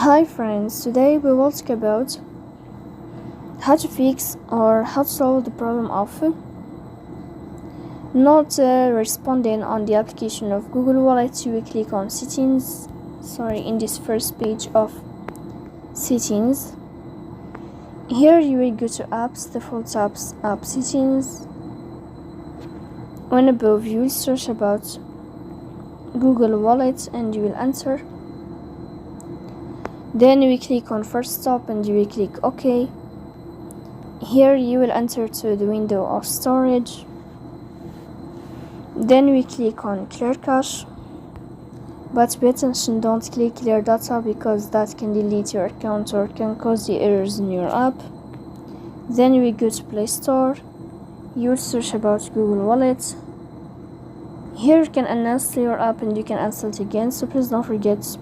Hi friends, today we will talk about how to fix or how to solve the problem of not responding on the application of Google Wallet. You will click on settings, in this first page of settings. Here you will go to apps, default apps, app settings. When above you will search about Google Wallet and you will enter. Then you will click on first stop and you will click OK. Here you will enter to the window of storage. Then we click on clear cache. But pay attention, don't click clear data because that can delete your account or can cause the errors in your app. Then we go to Play Store. You will search about Google Wallet. Here you can uninstall your app and you can install it again, so please don't forget